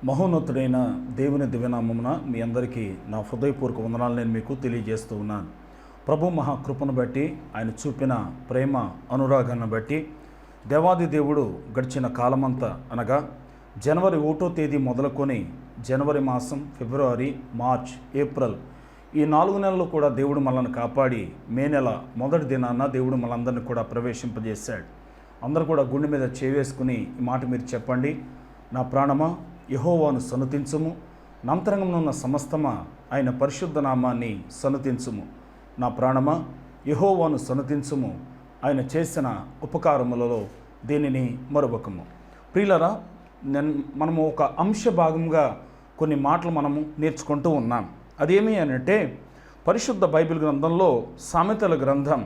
మహోన్నతుడైన దేవుని దివ్యనామమున మీ అందరికీ నా హృదయపూర్వక వందనాలు నేను మీకు తెలియజేస్తూ ఉన్నాను. ప్రభు మహాకృపను బట్టి, ఆయన చూపిన ప్రేమ అనురాగాన్ని బట్టి దేవాది దేవుడు గడిచిన కాలమంతా అనగా జనవరి 1వ తేదీ మొదలుకొని జనవరి మాసం, ఫిబ్రవరి, మార్చ్, ఏప్రిల్ ఈ 4 నెలలు కూడా దేవుడు మనల్ని కాపాడి మే నెల మొదటి దినాన దేవుడు మనందరినీ కూడా ప్రవేశింపజేశాడు. అందరూ కూడా గుండె మీద చేవేసుకుని ఈ మాట మీరు చెప్పండి. నా ప్రాణమా యెహోవాను సన్నుతించుము, నంతరంగంలో ఉన్న సమస్తమా ఆయన పరిశుద్ధ నామాన్ని సన్నుతించుము. నా ప్రాణమా యెహోవాను సన్నుతించుము, ఆయన చేసిన ఉపకారములలో దీనిని మరువకము. ప్రియులరా, మనము ఒక అంశ భాగంగా కొన్ని మాటలు మనము నేర్చుకుంటూ ఉన్నాం. అదేమి అంటే పరిశుద్ధ బైబిల్ గ్రంథంలో సామెతల గ్రంథం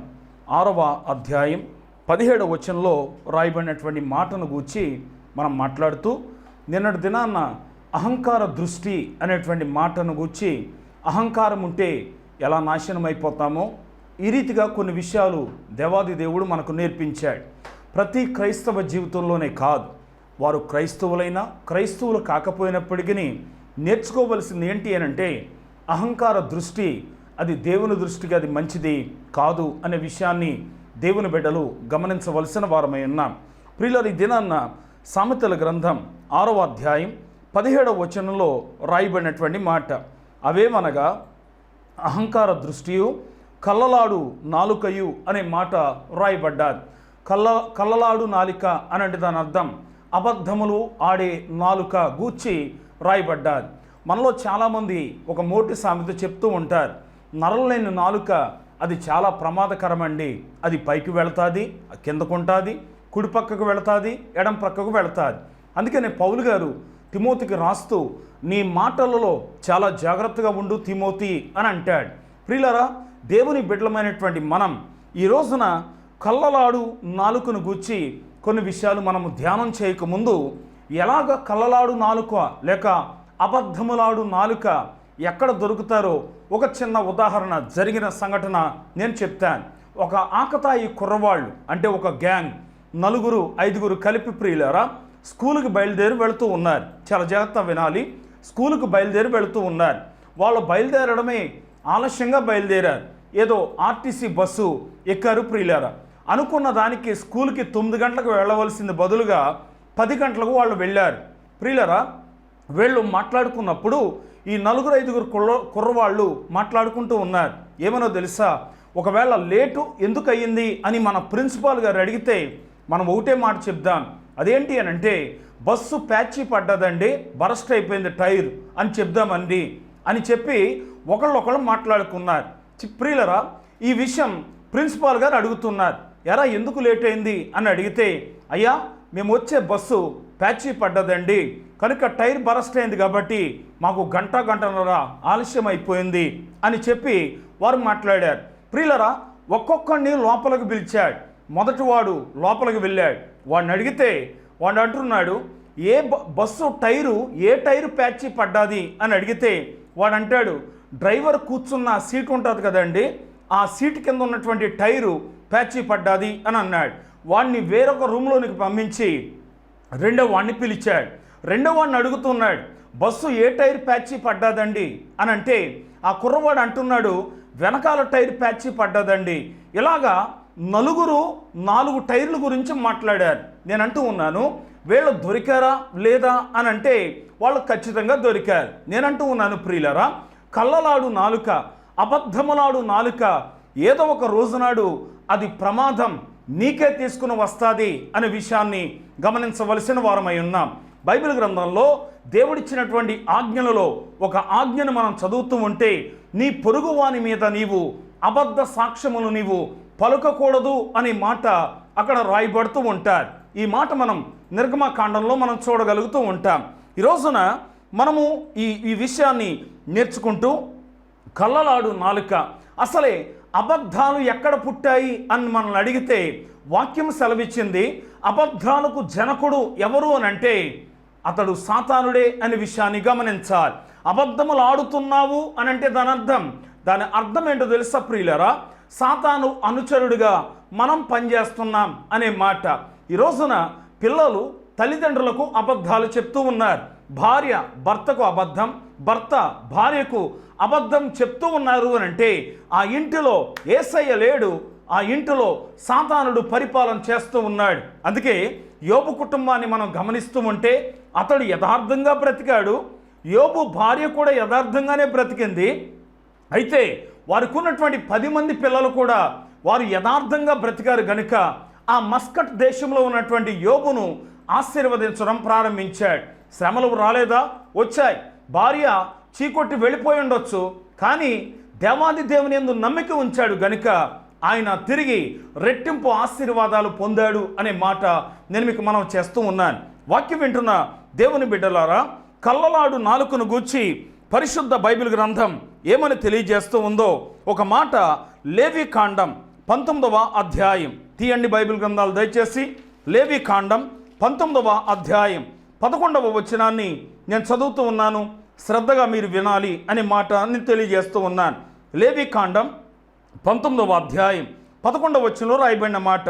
6వ అధ్యాయం 17వ వచనంలో రాయబడినటువంటి మాటను గూర్చి మనం మాట్లాడుతూ నిన్నటి దినాన్న అహంకార దృష్టి అనేటువంటి మాటను గూర్చి అహంకారం ఉంటే ఎలా నాశనం అయిపోతామో ఈ రీతిగా కొన్ని విషయాలు దేవాది దేవుడు మనకు నేర్పించాడు. ప్రతి క్రైస్తవ జీవితంలోనే కాదు, వారు క్రైస్తవులైనా క్రైస్తవులు కాకపోయినప్పటికీ నేర్చుకోవలసింది ఏంటి అంటే అహంకార దృష్టి అది దేవుని దృష్టికి అది మంచిది కాదు అనే విషయాన్ని దేవుని బిడ్డలు గమనించవలసిన వారమై ఉన్నాం. ప్రియులారా, ఈ దినాన్న సామెతల గ్రంథం 6వ అధ్యాయం 17వ వచనంలో రాయబడినటువంటి మాట అవేమనగా అహంకార దృష్టియు కల్లలాడు నాలుకయు అనే మాట రాయబడ్డాది. కల్లలాడు నాలిక అనంటే దాని అర్థం అబద్ధములు ఆడే నాలుక గూర్చి రాయబడ్డాది. మనలో చాలామంది ఒక మోటి సామెత చెప్తూ ఉంటారు, నరలేని నాలుక అది చాలా ప్రమాదకరమండి. అది పైకి వెళతాది, కిందకుంటుంది, కుడి పక్కకు వెళతాది, ఎడం పక్కకు వెళతాది. అందుకనే పౌలు గారు తిమోతికి రాస్తూ నీ మాటలలో చాలా జాగ్రత్తగా ఉండు తిమోతి అని అంటాడు. ప్రియులారా, దేవుని బిడ్డలమైనటువంటి మనం ఈ రోజున కల్లలాడు నాలుకను గూర్చి కొన్ని విషయాలు మనము ధ్యానం చేయకముందు ఎలాగ కల్లలాడు నాలుక లేక అబద్ధములాడు నాలుక ఎక్కడ దొరుకుతారో ఒక చిన్న ఉదాహరణ జరిగిన సంఘటన నేను చెప్తాను. ఒక ఆకతాయి కుర్రవాళ్ళు అంటే ఒక గ్యాంగ్ 4-5 కలిపి ప్రియులారా స్కూలుకి బయలుదేరి వెళుతూ ఉన్నారు. చాలా జాగ్రత్త వినాలి. స్కూలుకు బయలుదేరి వెళుతూ ఉన్నారు. వాళ్ళు బయలుదేరడమే ఆలస్యంగా బయలుదేరారు. ఏదో ఆర్టీసీ బస్సు ఎక్కారు ప్రియులారా. అనుకున్న దానికి స్కూల్కి 9 గంటలకు వెళ్ళవలసింది బదులుగా 10 గంటలకు వాళ్ళు వెళ్ళారు. ప్రియులారా, వీళ్ళు మాట్లాడుకున్నప్పుడు ఈ 4-5 కుర్రవాళ్ళు మాట్లాడుకుంటూ ఉన్నారు. ఏమనో తెలుసా, ఒకవేళ లేటు ఎందుకు అయ్యింది అని మన ప్రిన్సిపాల్ గారు అడిగితే మనం ఒకటే మాట చెప్దాం. అదేంటి అని అంటే బస్సు ప్యాచీ పడ్డదండి, బరస్ట్ అయిపోయింది టైర్ అని చెప్దామండి అని చెప్పి ఒకళ్ళు మాట్లాడుకున్నారు. ప్రియులరా, ఈ విషయం ప్రిన్సిపాల్ గారు అడుగుతున్నారు, ఎరా ఎందుకు లేట్ అయింది అని అడిగితే, అయ్యా మేము వచ్చే బస్సు ప్యాచీ పడ్డదండి, కనుక టైర్ బరస్ట్ అయింది కాబట్టి మాకు గంటన్నర ఆలస్యం అయిపోయింది అని చెప్పి వారు మాట్లాడారు. ప్రియులరా, ఒక్కొక్కడిని లోపలికి పిలిచాడు. మొదటివాడు లోపలికి వెళ్ళాడు. వాడిని అడిగితే వాడు అంటున్నాడు, బస్సు ఏ టైరు ప్యాచీ పడ్డాది అని అడిగితే వాడు అంటాడు, డ్రైవర్ కూర్చున్న సీట్ ఉంటుంది కదండి, ఆ సీట్ కింద ఉన్నటువంటి టైరు ప్యాచీ పడ్డాది అని అన్నాడు. వాడిని వేరొక రూమ్లోనికి పంపించి రెండో వాడిని పిలిచాడు. రెండో వాడిని అడుగుతున్నాడు, బస్సు ఏ టైర్ ప్యాచీ పడ్డాదండి అని అంటే ఆ కుర్రవాడు అంటున్నాడు, వెనకాల టైర్ ప్యాచీ పడ్డదండి. ఇలాగా 4 టైర్ల గురించి మాట్లాడారు. నేను అంటూ ఉన్నాను, వీళ్ళు దొరికారా లేదా అని అంటే వాళ్ళు ఖచ్చితంగా దొరికారు. నేనంటూ ఉన్నాను ప్రియులరా, కల్లలాడు నాలుక, అబద్ధములాడు నాలుక ఏదో ఒక రోజునాడు అది ప్రమాదం నీకే తీసుకుని వస్తుంది అనే విషయాన్ని గమనించవలసిన వారమై ఉన్నాం. బైబిల్ గ్రంథంలో దేవుడిచ్చినటువంటి ఆజ్ఞలలో ఒక ఆజ్ఞను మనం చదువుతూ ఉంటే నీ పొరుగువాని మీద నీవు అబద్ధ సాక్ష్యములు నీవు పలుకకూడదు అనే మాట అక్కడ రాయబడుతూ ఉంటారు. ఈ మాట మనం నిర్గమకాండంలో మనం చూడగలుగుతూ ఉంటాం. ఈ రోజున మనము ఈ విషయాన్ని నేర్చుకుంటూ కల్లలాడు నాలుక, అసలే అబద్ధాలు ఎక్కడ పుట్టాయి అని మనల్ని అడిగితే వాక్యం సెలవిచ్చింది, అబద్ధాలకు జనకుడు ఎవరు అని అంటే అతడు సాతానుడే అనే విషయాన్ని గమనించాలి. అబద్ధములు ఆడుతున్నావు అని అంటే దాని అర్థం ఏంటో తెలుసా ప్రియులరా, సాతాను అనుచరుడిగా మనం పనిచేస్తున్నాం అనే మాట. ఈ రోజున పిల్లలు తల్లిదండ్రులకు అబద్ధాలు చెప్తూ ఉన్నారు. భార్య భర్తకు అబద్ధం, భర్త భార్యకు అబద్ధం చెప్తూ ఉన్నారు అని అంటే ఆ ఇంటిలో యేసయ్య లేడు, ఆ ఇంటిలో సాతానుడు పరిపాలన చేస్తూ ఉన్నాడు. అందుకే యోబు కుటుంబాన్ని మనం గమనిస్తూ ఉంటే అతడు యథార్థంగా బ్రతికాడు, యోబు భార్య కూడా యథార్థంగానే బ్రతికింది. అయితే వారికి ఉన్నటువంటి 10 మంది పిల్లలు కూడా వారు యథార్థంగా బ్రతికారు గనుక ఆ మస్కట్ దేశంలో ఉన్నటువంటి యోబును ఆశీర్వదించడం ప్రారంభించాడు. శ్రమలు రాలేదా? వచ్చాయి. భార్య చీకొట్టి వెళ్ళిపోయి ఉండొచ్చు, కానీ దేవాది దేవుని యందు నమ్మిక ఉంచాడు గనుక ఆయన తిరిగి రెట్టింపు ఆశీర్వాదాలు పొందాడు అనే మాట నేను మీకు మనం చేస్తూ ఉన్నాను. వాక్యం వింటున్న దేవుని బిడ్డలారా, కళ్ళలాడు నాలుకను గూర్చి పరిశుద్ధ బైబిల్ గ్రంథం ఏమని తెలియజేస్తూ ఉందో ఒక మాట లేవి కాండం 19వ అధ్యాయం తీయండి. బైబిల్ గ్రంథాలు దయచేసి లేవి కాండం 19వ అధ్యాయం 11వ వచనాన్ని నేను చదువుతూ ఉన్నాను, శ్రద్ధగా మీరు వినాలి అనే మాట నేను తెలియజేస్తూ ఉన్నాను. లేవి కాండం 19వ అధ్యాయం 11వ వచనంలో రాయబడిన మాట,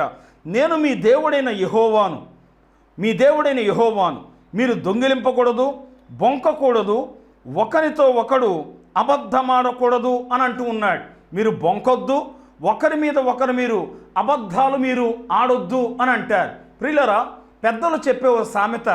నేను మీ దేవుడైన యెహోవాను, మీ దేవుడైన యెహోవాను, మీరు దొంగిలింపకూడదు, బొంకకూడదు, ఒకరితో ఒకడు అబద్ధమాడకూడదు అని అంటూ ఉన్నాడు. మీరు బొంకొద్దు, ఒకరి మీద ఒకరు మీరు అబద్ధాలు మీరు ఆడొద్దు అని అంటారు. ప్రియులరా, పెద్దలు చెప్పే ఓ సామెత,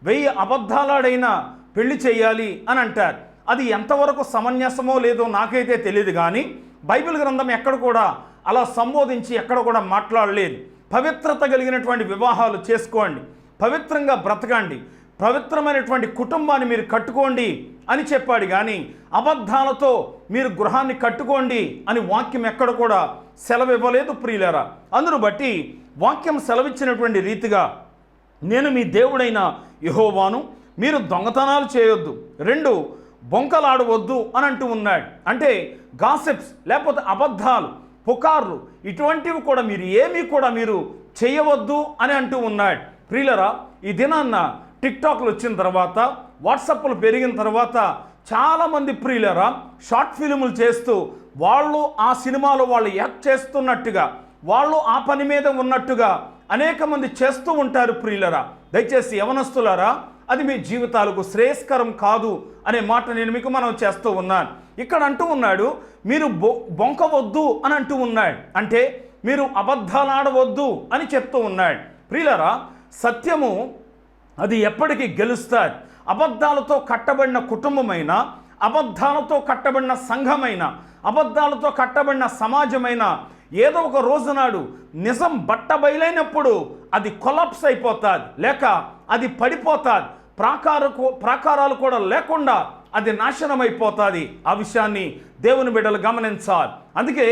1000 అబద్ధాలాడైనా పెళ్లి చేయాలి అని అంటారు. అది ఎంతవరకు సమంజసమో లేదో నాకైతే తెలియదు, కానీ బైబిల్ గ్రంథం ఎక్కడ కూడా అలా సంబోధించి ఎక్కడ కూడా మాట్లాడలేదు. పవిత్రత కలిగినటువంటి వివాహాలు చేసుకోండి, పవిత్రంగా బ్రతకండి, పవిత్రమైనటువంటి కుటుంబాన్ని మీరు కట్టుకోండి అని చెప్పాడు, కానీ అబద్ధాలతో మీరు గృహాన్ని కట్టుకోండి అని వాక్యం ఎక్కడ కూడా సెలవు ఇవ్వలేదు ప్రియులారా. అందును బట్టి వాక్యం సెలవిచ్చినటువంటి రీతిగా నేను మీ దేవుడైన యెహోవాను, మీరు దొంగతనాలు చేయొద్దు, 2 బొంకలాడవద్దు అని అంటూ ఉన్నాడు. అంటే గాసిప్స్ లేకపోతే అబద్ధాలు, పుకార్లు ఇటువంటివి కూడా మీరు ఏమీ కూడా మీరు చేయవద్దు అని అంటూ ఉన్నాడు. ప్రియులరా, ఈ దినాన్న టిక్టాక్లు వచ్చిన తర్వాత, వాట్సాప్లు పెరిగిన తర్వాత చాలామంది ప్రియులరా షార్ట్ ఫిల్ములు చేస్తూ వాళ్ళు ఆ సినిమాలో వాళ్ళు యాక్ట్ చేస్తున్నట్టుగా, వాళ్ళు ఆ పని మీద ఉన్నట్టుగా అనేక మంది చేస్తూ ఉంటారు ప్రియులరా. దయచేసి యవనస్తులారా, అది మీ జీవితాలకు శ్రేయస్కరం కాదు అనే మాట నేను మీకు మనం చేస్తూ ఉన్నాను. ఇక్కడ అంటూ ఉన్నాడు, మీరు బొంకవద్దు అని అంటూ ఉన్నాడు, అంటే మీరు అబద్ధాలాడవద్దు అని చెప్తూ ఉన్నాడు. ప్రియులరా, సత్యము అది ఎప్పటికీ గెలుస్తుంది. అబద్ధాలతో కట్టబడిన కుటుంబమైన, అబద్ధాలతో కట్టబడిన సంఘమైన, అబద్ధాలతో కట్టబడిన సమాజమైన ఏదో ఒక రోజునాడు నిజం బట్టబయలైనప్పుడు అది కొలాప్స్ అయిపోతుంది, లేక అది పడిపోతుంది, ప్రాకారాలు కూడా లేకుండా అది నాశనం అయిపోతుంది. ఆ విషయాన్ని దేవుని బిడ్డలు గమనించాలి. అందుకే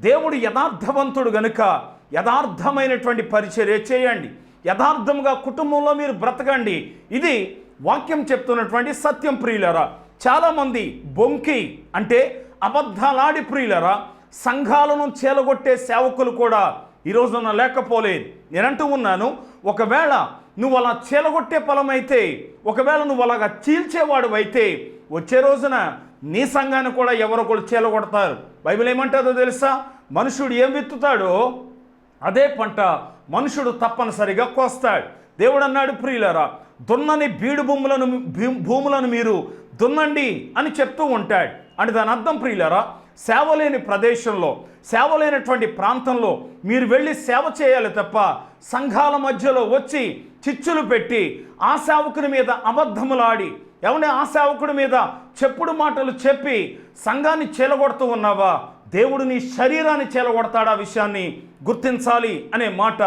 దేవుడు యథార్థవంతుడు గనుక యథార్థమైనటువంటి పరిచర్య చేయండి, యథార్థంగా కుటుంబంలో మీరు బ్రతకండి. ఇది వాక్యం చెప్తున్నటువంటి సత్యం ప్రియులరా. చాలామంది బొంకి అంటే అబద్ధాలాడి ప్రియులరా సంఘాలను చేలగొట్టే సేవకులు కూడా ఈ రోజున లేకపోలేదు. నేనంటూ ఉన్నాను, ఒకవేళ నువ్వు అలా చేలగొట్టే ఫలమైతే, ఒకవేళ నువ్వు అలాగా చీల్చేవాడు అయితే వచ్చే రోజున నీ సంఘాన్ని కూడా ఎవరొకరు చేలగొడతారు. బైబిల్ ఏమంటుందో తెలుసా? మనుషుడు ఏం విత్తుతాడో అదే పంట మనుషుడు తప్పనిసరిగా కోస్తాడు. దేవుడు అన్నాడు ప్రియులరా, దున్నని బీడు భూములను మీరు దున్నండి అని చెప్తూ ఉంటాడు. అంటే దాని అర్థం ప్రియులరా, సేవలేని ప్రదేశంలో, సేవలేనటువంటి ప్రాంతంలో మీరు వెళ్ళి సేవ చేయాలి తప్ప సంఘాల మధ్యలో వచ్చి చిచ్చులు పెట్టి ఆ సేవకుని మీద అబద్ధములాడి, ఏమన్నా ఆ సేవకుడి మీద చెప్పుడు మాటలు చెప్పి సంఘాన్ని చేలగొడుతూ ఉన్నావా? దేవుడు నీ శరీరాన్ని చేలగొడతాడు. ఆ విషయాన్ని గుర్తించాలి అనే మాట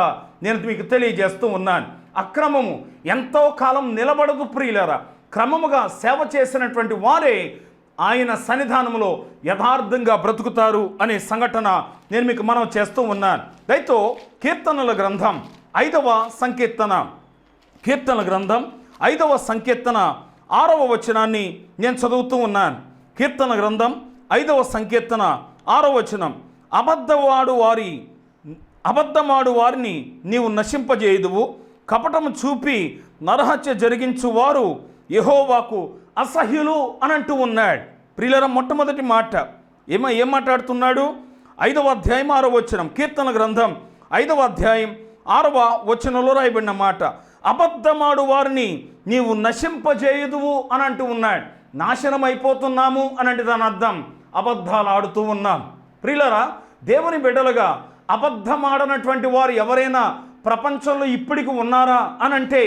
నేను మీకు తెలియజేస్తూ ఉన్నాను. అక్రమము ఎంతో కాలం నిలబడదు ప్రియులరా. క్రమముగా సేవ చేసినటువంటి వారే ఆయన సన్నిధానంలో యథార్థంగా బ్రతుకుతారు అనే సంఘటన నేను మీకు మనం చేస్తూ ఉన్నాను. దయతో కీర్తనల గ్రంథం 5వ సంకీర్తన, కీర్తనల గ్రంథం 5వ సంకీర్తన 6వ వచనాన్ని నేను చదువుతూ ఉన్నాను. కీర్తన గ్రంథం 5వ సంకీర్తన 6వ వచనం, అబద్ధమాడు వారిని నీవు నశింపజేయుదువు, కపటము చూపి నరహత్య జరిగించువారు యెహోవాకు అసహ్యులు అని అంటూ ఉన్నాడు. ప్రియులరా, మొట్టమొదటి మాట ఏం మాట్లాడుతున్నాడు? 5వ అధ్యాయం 6వ వచనం, కీర్తన గ్రంథం 5వ అధ్యాయం 6వ వచనంలో రాయబడిన మాట, అబద్ధమాడు వారిని నీవు నశింపజేయుదువు అని అంటూ ఉన్నాడు. నాశనం అయిపోతున్నాము అని అంటే దాని అర్థం అబద్ధాలు ఆడుతూ ఉన్నాం. ప్రియులారా, దేవుని బిడ్డలుగా అబద్ధమాడనటువంటి వారు ఎవరైనా ప్రపంచంలో ఇప్పటికి ఉన్నారా అని అంటే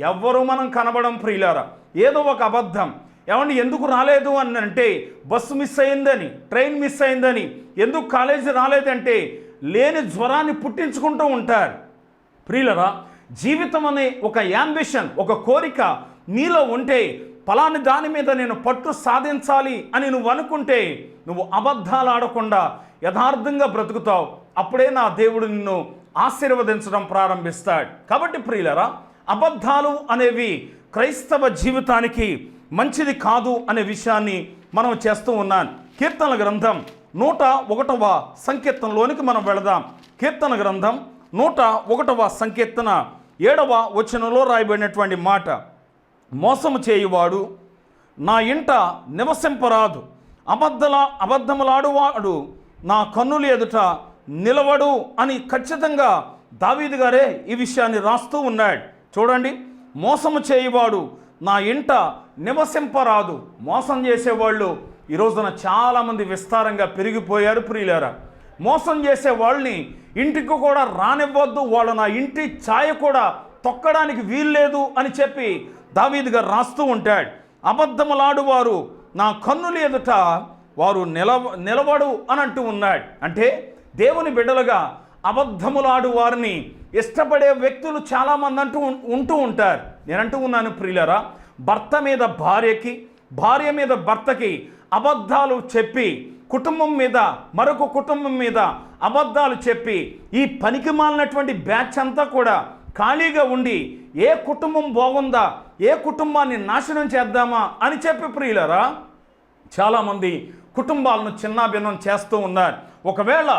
ఎవ్వరూ మనం కనబడం. ప్రియులారా, ఏదో ఒక అబద్ధం. ఏమండి ఎందుకు రాలేదు అని అంటే బస్సు మిస్ అయిందని, ట్రైన్ మిస్ అయిందని, ఎందుకు కాలేజీ రాలేదంటే లేని జ్వరాన్ని పుట్టించుకుంటూ ఉంటారు. ప్రియులారా, జీవితం అనే ఒక యాంబిషన్, ఒక కోరిక నీలో ఉంటే ఫలాని దాని మీద నేను పట్టు సాధించాలి అని నువ్వు అనుకుంటే నువ్వు అబద్ధాలు ఆడకుండా యథార్థంగా బ్రతుకుతావు. అప్పుడే నా దేవుడు నిన్ను ఆశీర్వదించడం ప్రారంభిస్తాడు. కాబట్టి ప్రియులారా, అబద్ధాలు అనేవి క్రైస్తవ జీవితానికి మంచిది కాదు అనే విషయాన్ని మనం చేస్తూ ఉన్నాను. కీర్తనల గ్రంథం 101వ సంకీర్తనలోనికి మనం వెళదాం. కీర్తన గ్రంథం 101వ సంకీర్తన 7వ వచనంలో రాయబడినటువంటి మాట, మోసము చేయువాడు నా ఇంట నివసింపరాదు, అబద్ధములాడువాడు నా కన్నుల ఎదుట నిలవడు అని ఖచ్చితంగా దావీదు గారే ఈ విషయాన్ని రాస్తూ ఉన్నాడు. చూడండి, మోసము చేయువాడు నా ఇంట నివసింపరాదు. మోసం చేసేవాళ్ళు ఈ రోజున చాలామంది విస్తారంగా పెరిగిపోయారు. ప్రియులారా, మోసం చేసే వాళ్ళని ఇంటికి కూడా రానివ్వద్దు, వాళ్ళు నా ఇంటి ఛాయ కూడా తొక్కడానికి వీల్లేదు అని చెప్పి దావీదు గారు రాస్తూ ఉంటాడు. అబద్ధములాడువారు నా కన్నుల ఎదుట వారు నిలవడు అని అంటూ ఉన్నాడు. అంటే దేవుని బిడ్డలుగా అబద్ధములాడు వారిని ఇష్టపడే వ్యక్తులు చాలామంది ఉంటూ ఉంటారు. నేనంటూ ఉన్నాను ప్రియులారా, భర్త మీద భార్యకి, భార్య మీద భర్తకి అబద్ధాలు చెప్పి కుటుంబం మీద మరొక కుటుంబం మీద అబద్ధాలు చెప్పి ఈ పనికిమాలినటువంటి బ్యాచ్ అంతా కూడా ఖాళీగా ఉండి ఏ కుటుంబం బాగుందా, ఏ కుటుంబాన్ని నాశనం చేద్దామా అని చెప్పి ప్రియులారా చాలామంది కుటుంబాలను చిన్నాభిన్నం చేస్తూ ఉన్నారు. ఒకవేళ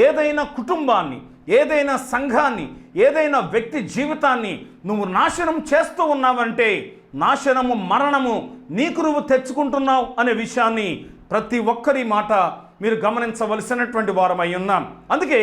ఏదైనా కుటుంబాన్ని, ఏదైనా సంఘాన్ని, ఏదైనా వ్యక్తి జీవితాన్ని నువ్వు నాశనం చేస్తూ ఉన్నావంటే నాశనము, మరణము నీకు నువ్వు తెచ్చుకుంటున్నావు అనే విషయాన్ని ప్రతి ఒక్కరి మాట మీరు గమనించవలసినటువంటి వారమై ఉన్నాం. అందుకే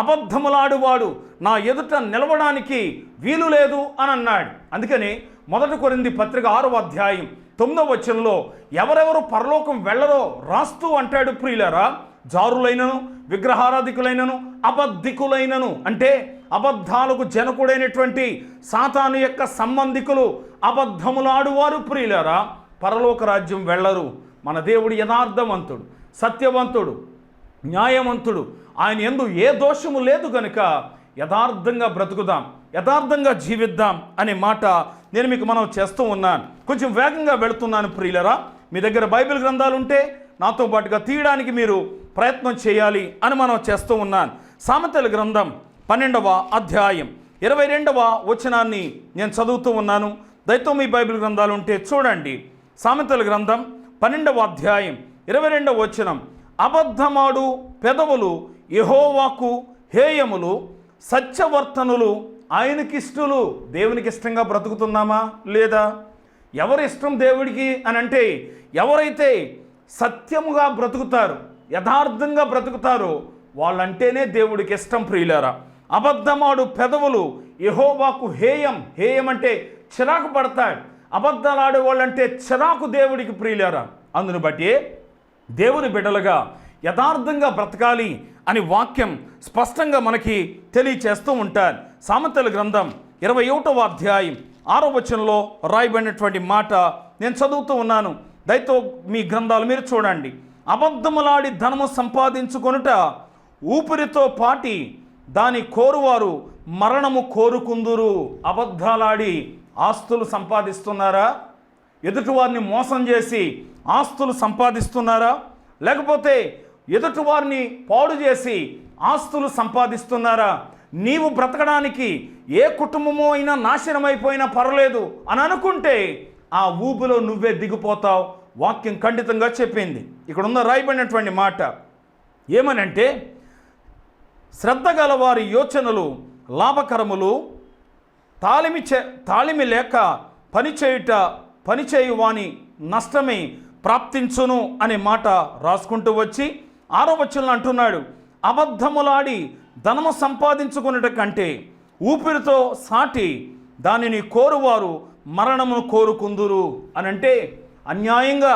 అబద్ధములాడువాడు నా ఎదుట నిలవడానికి వీలు లేదు అని అన్నాడు. అందుకని 1 కొరింథీ పత్రిక 6వ అధ్యాయం 9వ వచనంలో ఎవరెవరు పరలోకం వెళ్ళరో రాస్తూ అంటాడు. ప్రియులారా, జారులైనను, విగ్రహారాధికులైనను, అబద్ధికులైనను, అంటే అబద్ధాలకు జనకుడైనటువంటి సాతాను యొక్క సంబంధికులు, అబద్ధములాడువారు ప్రియులారా పరలోక రాజ్యం వెళ్ళరు. మన దేవుడు యథార్థవంతుడు, సత్యవంతుడు, న్యాయవంతుడు. ఆయన యందు ఏ దోషము లేదు కనుక యథార్థంగా బ్రతుకుదాం, యథార్థంగా జీవిద్దాం అనే మాట నేను మీకు మనం చేస్తూ ఉన్నాను. కొంచెం వేగంగా వెళుతున్నాను ప్రియులరా. మీ దగ్గర బైబిల్ గ్రంథాలు ఉంటే నాతో పాటుగా తీయడానికి మీరు ప్రయత్నం చేయాలి అని మనం చేస్తూ ఉన్నాను. సామెతల గ్రంథం 12వ అధ్యాయం 22వ వచనాన్ని నేను చదువుతూ ఉన్నాను. దయతో మీ బైబిల్ గ్రంథాలు ఉంటే చూడండి. సామెతల గ్రంథం 12వ అధ్యాయం 22వ వచనం, అబద్ధమాడు పెదవులు యెహోవాకు హేయములు, సత్యవర్తనులు ఆయనకిష్టులు. దేవునికి ఇష్టంగా బ్రతుకుతున్నామా లేదా? ఎవరి ఇష్టం దేవుడికి అని అంటే ఎవరైతే సత్యముగా బ్రతుకుతారు, యథార్థంగా బ్రతుకుతారో వాళ్ళంటేనే దేవుడికి ఇష్టం ప్రియులారా. అబద్ధమాడు పెదవులు యెహోవాకు హేయం. హేయం అంటే చిరాకు పడతాడు. అబద్ధాలు ఆడేవాళ్ళంటే చిరాకు దేవుడికి ప్రియులారా. అందును బట్టి దేవుని బిడ్డలుగా యథార్థంగా బ్రతకాలి అని వాక్యం స్పష్టంగా మనకి తెలియచేస్తూ ఉంటారు. సామెతల గ్రంథం 21వ అధ్యాయం 6వ వచనంలో రాయబడినటువంటి మాట నేను చదువుతూ ఉన్నాను. దయతో మీ గ్రంథాలు మీరు చూడండి. అబద్ధములాడి ధనము సంపాదించుకొనుట ఊపిరితో పాటి దాని కోరువారు మరణము కోరుకుందురు. అబద్ధాలాడి ఆస్తులు సంపాదిస్తున్నారా? ఎదుటివారిని మోసం చేసి ఆస్తులు సంపాదిస్తున్నారా? లేకపోతే ఎదుటివారిని పాడు చేసి ఆస్తులు సంపాదిస్తున్నారా? నీవు బ్రతకడానికి ఏ కుటుంబమో అయినా నాశనమైపోయినా పర్లేదు అని అనుకుంటే ఆ ఊబిలో నువ్వే దిగిపోతావు. వాక్యం ఖండితంగా చెప్పింది. ఇక్కడ ఉన్న రాయబడినటువంటి మాట ఏమనంటే, శ్రద్ధ గల వారి యోచనలు లాభకరములు, తాళిమి లేక పనిచేయు వాని నష్టమే ప్రాప్తించును అనే మాట రాసుకుంటూ వచ్చి 6వ వచనంలో అంటున్నాడు, అబద్ధములాడి ధనము సంపాదించుకున్నట కంటే ఊపిరితో సాటి దానిని కోరువారు మరణమును కోరుకుందురు అని అంటే అన్యాయంగా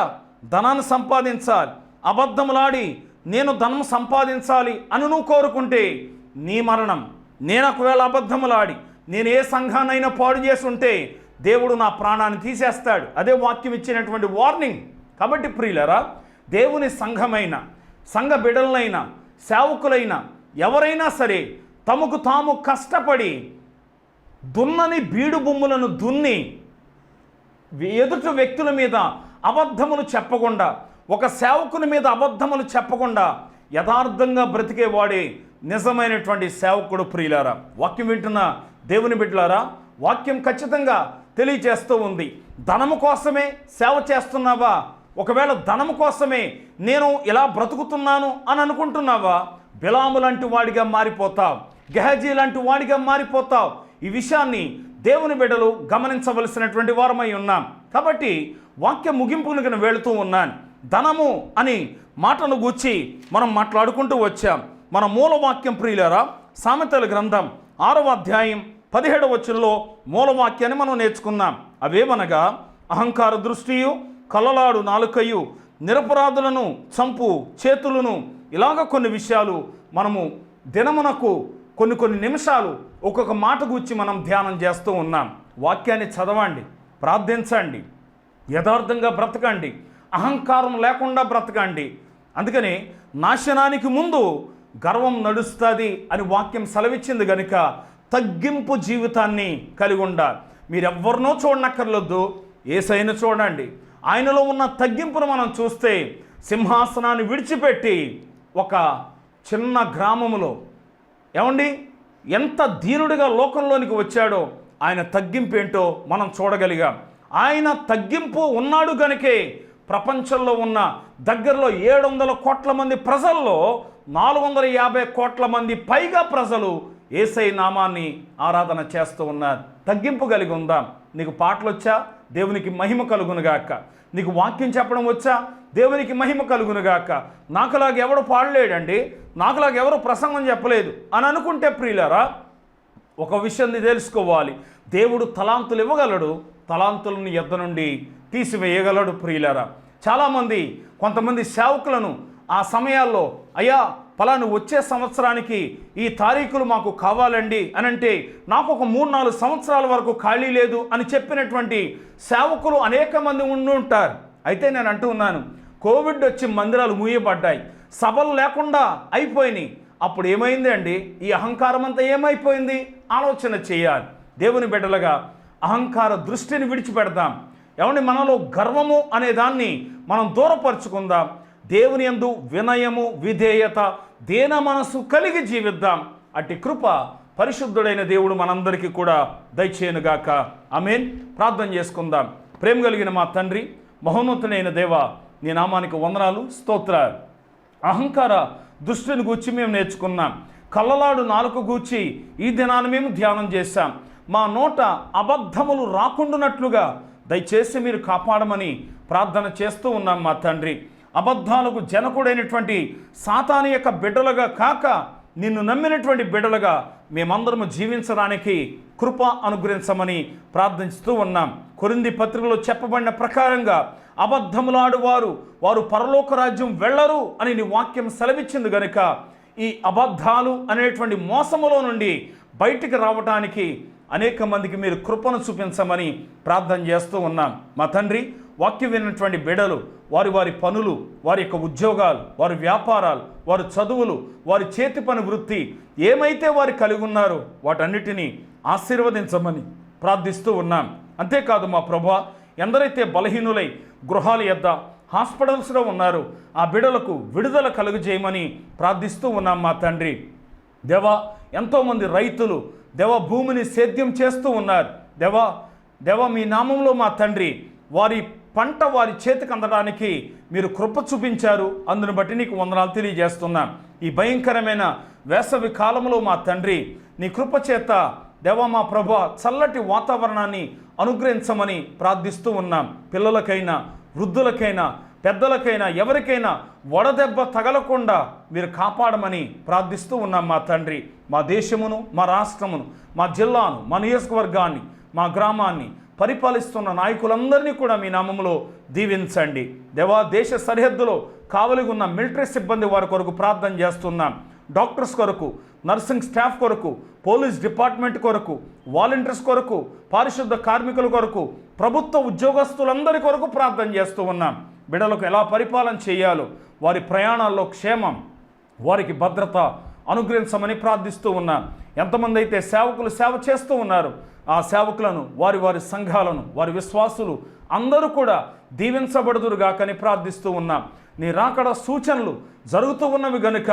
ధనాన్ని సంపాదించాలి, అబద్ధములాడి నేను ధనం సంపాదించాలి అని నువ్వు కోరుకుంటే నీ మరణం. నేను ఒకవేళ అబద్ధములాడి నేను ఏ సంఘాన్నైనా పాడు చేసి ఉంటే దేవుడు నా ప్రాణాన్ని తీసేస్తాడు. అదే వాక్యం ఇచ్చినటువంటి వార్నింగ్. కాబట్టి ప్రియులరా, దేవుని సంఘమైన, సంఘ బిడ్డలైనా, సేవకులైనా ఎవరైనా సరే తమకు తాము కష్టపడి దున్నని బీడు భూములను దున్ని ఎదుటి వ్యక్తుల మీద అబద్ధములు చెప్పకుండా, ఒక సేవకుని మీద అబద్ధములు చెప్పకుండా యథార్థంగా బ్రతికేవాడే నిజమైనటువంటి సేవకుడు. ప్రియులారా, వాక్యం వింటున్న దేవుని బిడ్డలారా, వాక్యం ఖచ్చితంగా తెలియజేస్తూ ఉంది. ధనము కోసమే సేవ చేస్తున్నావా? ఒకవేళ ధనము కోసమే నేను ఇలా బ్రతుకుతున్నాను అని అనుకుంటున్నావా? బిలాము లాంటి వాడిగా మారిపోతావు, గెహజీ లాంటి వాడిగా మారిపోతావు. ఈ విషయాన్ని దేవుని బిడ్డలు గమనించవలసినటువంటి వారమై ఉన్నాం. కాబట్టి వాక్య ముగింపులకు వెళుతూ ఉన్నాను. ధనము అని మాటను గూర్చి మనం మాట్లాడుకుంటూ వచ్చాం. మన మూలవాక్యం ప్రియులారా, సామెతల గ్రంథం 6వ అధ్యాయం 17వ వచనంలో మూలవాక్యాన్ని మనం నేర్చుకున్నాం. అవేమనగా, అహంకార దృష్టియు, కలలాడు నాలుకయు, నిరపరాధులను చంపు చేతులను, ఇలాగ కొన్ని విషయాలు మనము దినమునకు కొన్ని నిమిషాలు ఒక్కొక్క మాట గురించి మనం ధ్యానం చేస్తూ ఉన్నాం. వాక్యాన్ని చదవండి, ప్రార్థించండి, యథార్థంగా బ్రతకండి, అహంకారం లేకుండా బ్రతకండి. అందుకని నాశనానికి ముందు గర్వం నడుస్తుంది అని వాక్యం సెలవిచ్చింది కనుక తగ్గింపు జీవితాన్ని కలిగి ఉండాలి. మీరెవ్వరినో చూడనక్కర్లేదు, యేసయ్యను చూడండి. ఆయనలో ఉన్న తగ్గింపును మనం చూస్తే సింహాసనాన్ని విడిచిపెట్టి ఒక చిన్న గ్రామములో ఏమండి ఎంత దీనుడిగా లోకంలోనికి వచ్చాడో ఆయన తగ్గింపు ఏంటో మనం చూడగలిగాం. ఆయన తగ్గింపు ఉన్నాడు గనుకే ప్రపంచంలో ఉన్న దగ్గరలో 700 కోట్ల మంది ప్రజల్లో 450 కోట్ల మంది పైగా ప్రజలు యేసయ్య నామాన్ని ఆరాధన చేస్తూ ఉన్నారు. తగ్గింపు కలిగి ఉందాం. నీకు పాటలు వచ్చా? దేవునికి మహిమ కలుగునుగాక. నీకు వాక్యం చెప్పడం వచ్చా? దేవునికి మహిమ కలుగునుగాక. నాకులాగా ఎవడు పాడలేడండి, నాకులాగా ఎవరు ప్రసంగం చెప్పలేదు అని అనుకుంటే ప్రియులారా, ఒక విషయాన్ని తెలుసుకోవాలి. దేవుడు తలాంతులు ఇవ్వగలడు, తలాంతులను ఎద్ద నుండి తీసివేయగలడు. ప్రియులారా, చాలామంది కొంతమంది సేవకులను ఆ సమయాల్లో, అయ్యా ఫలాను వచ్చే సంవత్సరానికి ఈ తారీఖులు మాకు కావాలండి అని అంటే, నాకు ఒక 3-4 సంవత్సరాల వరకు ఖాళీ లేదు అని చెప్పినటువంటి సేవకులు అనేక మంది ఉండి ఉంటారు. అయితే నేను అంటూ ఉన్నాను, కోవిడ్ వచ్చి మందిరాలు మూయబడ్డాయి, సభలు లేకుండా అయిపోయినాయి. అప్పుడు ఏమైంది అండి? ఈ అహంకారం అంతా ఏమైపోయింది? ఆలోచన చేయాలి. దేవుని బిడ్డలుగా అహంకార దృష్టిని విడిచిపెడదాం. ఏమండి, మనలో గర్వము అనే దాన్ని మనం దూరపరుచుకుందాం. దేవుని యందు వినయము, విధేయత, దేన మనసు కలిగి జీవిద్దాం. అట్టి కృప పరిశుద్ధుడైన దేవుడు మనందరికీ కూడా దయచేయనుగాక. ఆమేన్. ప్రార్థన చేసుకుందాం. ప్రేమ కలిగిన మా తండ్రి, మహోన్నతుడైన దేవ, నీ నామానికి వందనాలు, స్తోత్రాలు. అహంకార దృష్టిని గూర్చి మేము నేర్చుకున్నాం. కళ్ళలాడు నాలుక గూర్చి ఈ దినాన్ని మేము ధ్యానం చేశాం. మా నోట అబద్ధములు రాకుండానట్లుగా దయచేసి మీరు కాపాడమని ప్రార్థన చేస్తూ ఉన్నాం మా తండ్రి. అబద్ధాలకు జనకుడైనటువంటి సాతాను యొక్క బిడ్డలుగా కాక నిన్ను నమ్మినటువంటి బిడ్డలుగా మేమందరము జీవించడానికి కృప అనుగ్రహించమని ప్రార్థిస్తూ ఉన్నాం. కొరింథీ పత్రికలో చెప్పబడిన ప్రకారంగా అబద్ధములాడు వారు పరలోక రాజ్యం వెళ్ళరు అని నీ వాక్యం సెలవిచ్చింది గనుక ఈ అబద్ధాలు అనేటువంటి మోసములో నుండి బయటికి రావడానికి అనేక మందికి మీరు కృపను చూపించమని ప్రార్థన చేస్తూ ఉన్నాం. మా తండ్రి, వాక్యం విన్నటువంటి బిడ్డలు వారి పనులు, వారి యొక్క ఉద్యోగాలు, వారి వ్యాపారాలు, వారి చదువులు, వారి చేతి పని వృత్తి ఏమైతే వారు కలిగి ఉన్నారో వాటన్నిటినీ ఆశీర్వదించమని ప్రార్థిస్తూ ఉన్నాం. అంతేకాదు మా ప్రభువా, ఎందరైతే బలహీనులై గృహాల యొద్ద, హాస్పిటల్స్లో ఉన్నారో ఆ బిడ్డలకు విడుదల కలుగజేయమని ప్రార్థిస్తూ ఉన్నాం మా తండ్రి. దేవా, ఎంతోమంది రైతులు దేవా భూమిని సేద్యం చేస్తూ ఉన్నారు. దేవా మీ నామంలో మా తండ్రి వారి పంట వారి చేతికి అందడానికి మీరు కృప చూపించారు. అందును బట్టి నీకు వందనాలు తెలియజేస్తున్నాం. ఈ భయంకరమైన వేసవి కాలంలో మా తండ్రి నీ కృప చేత దేవా మా ప్రభువా చల్లటి వాతావరణాన్ని అనుగ్రహించమని ప్రార్థిస్తూ ఉన్నాం. పిల్లలకైనా, వృద్ధులకైనా, పెద్దలకైనా, ఎవరికైనా వడదెబ్బ తగలకుండా మీరు కాపాడమని ప్రార్థిస్తూ ఉన్నాం మా తండ్రి. మా దేశమును, మా రాష్ట్రమును, మా జిల్లాను, మా నియోజకవర్గాన్ని, మా గ్రామాన్ని పరిపాలిస్తున్న నాయకులందరినీ కూడా మీ నామములో దీవించండి. దేవా, దేశ సరిహద్దులో కావలిగా ఉన్న మిలిటరీ సిబ్బంది వారి కొరకు ప్రార్థన చేస్తున్నాం. డాక్టర్స్ కొరకు, నర్సింగ్ స్టాఫ్ కొరకు, పోలీస్ డిపార్ట్మెంట్ కొరకు, వాలంటీర్స్ కొరకు, పారిశుద్ధ కార్మికుల కొరకు, ప్రభుత్వ ఉద్యోగస్తులందరి కొరకు ప్రార్థన చేస్తూ ఉన్నాం. బిడ్డలకు ఎలా పరిపాలన చేయాలో, వారి ప్రయాణాల్లో క్షేమం, వారికి భద్రత అనుగ్రహించమని ప్రార్థిస్తూ ఉన్నాం. ఎంతమంది అయితే సేవకులు సేవ చేస్తూ ఉన్నారు, ఆ సేవకులను, వారి వారి సంఘాలను, వారి విశ్వాసులు అందరూ కూడా దీవించబడుదురుగాకని ప్రార్థిస్తూ ఉన్నాం. నీ రాకడ సూచనలు జరుగుతూ ఉన్నవి గనుక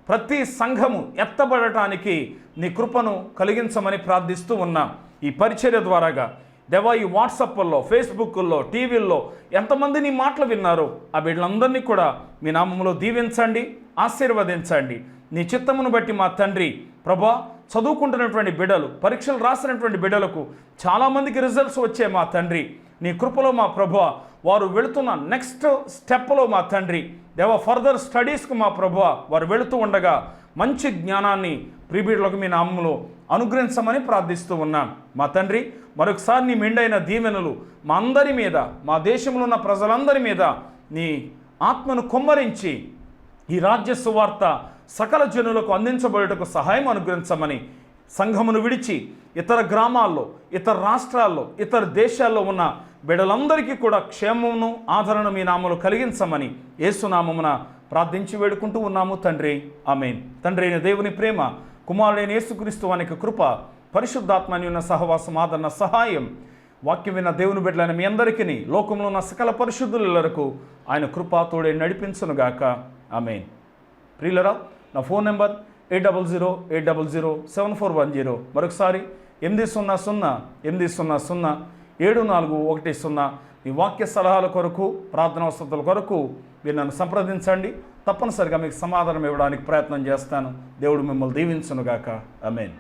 ప్రతి సంఘము ఎత్తబడటానికి నీ కృపను కలిగించమని ప్రార్థిస్తూ ఉన్నాం. ఈ పరిచర్య ద్వారాగా దేవా, ఈ వాట్సాప్ల్లో, ఫేస్బుక్ల్లో, టీవీల్లో ఎంతమంది నీ మాటలు విన్నారో ఆ బిడ్డలందరినీ కూడా మీ నామములో దీవించండి, ఆశీర్వదించండి. నీ చిత్తమును బట్టి మా తండ్రి ప్రభా, చదువుకుంటున్నటువంటి బిడ్డలు, పరీక్షలు రాసినటువంటి బిడ్డలకు చాలామందికి రిజల్ట్స్ వచ్చే మా తండ్రి, నీ కృపలో మా ప్రభువా, వారు వెళుతున్న నెక్స్ట్ స్టెప్లో మా తండ్రి దేవ, ఫర్దర్ స్టడీస్కు మా ప్రభువా వారు వెళుతూ ఉండగా మంచి జ్ఞానాన్ని ప్రిబిడ్లకు మీ నామములో అనుగ్రహించమని ప్రార్థిస్తూ ఉన్నాం. మా తండ్రి, మరొకసారి నీ మెండైన దీవెనలు మా అందరి మీద, మా దేశంలో ఉన్న ప్రజలందరి మీద నీ ఆత్మను కుమ్మరించి ఈ రాజ్య సువార్త సకల జనులకు అందించబడుటకు సహాయం అనుగ్రహించమని, సంఘమును విడిచి ఇతర గ్రామాల్లో, ఇతర రాష్ట్రాల్లో, ఇతర దేశాల్లో ఉన్న బిడ్డలందరికీ కూడా క్షేమమును, ఆదరణ మీ నామములు కలిగించమని యేసునామమున ప్రార్థించి వేడుకుంటూ ఉన్నాము తండ్రి. ఆమేన్. తండ్రి అయిన దేవుని ప్రేమ, కుమారుడైన యేసుక్రీస్తు వానికి కృప, పరిశుద్ధాత్మని ఉన్న సహవాసం, ఆదరణ, సహాయం, వాక్యం విన్న దేవుని బిడ్డలైన మీ అందరికీ, లోకంలో ఉన్న సకల పరిశుద్ధులకు ఆయన కృప తోడే నడిపించునుగాక. ఆమేన్. ప్రియులరా, నా ఫోన్ నెంబర్ 8008007410. మరొకసారి 800-800-7410. ఈ వాక్య సలహాల కొరకు, ప్రార్థన వసతుల కొరకు మీరు నన్ను సంప్రదించండి. తప్పనిసరిగా మీకు సమాధానం ఇవ్వడానికి ప్రయత్నం చేస్తాను. దేవుడు మిమ్మల్ని దీవించునుగాక. ఆమేన్.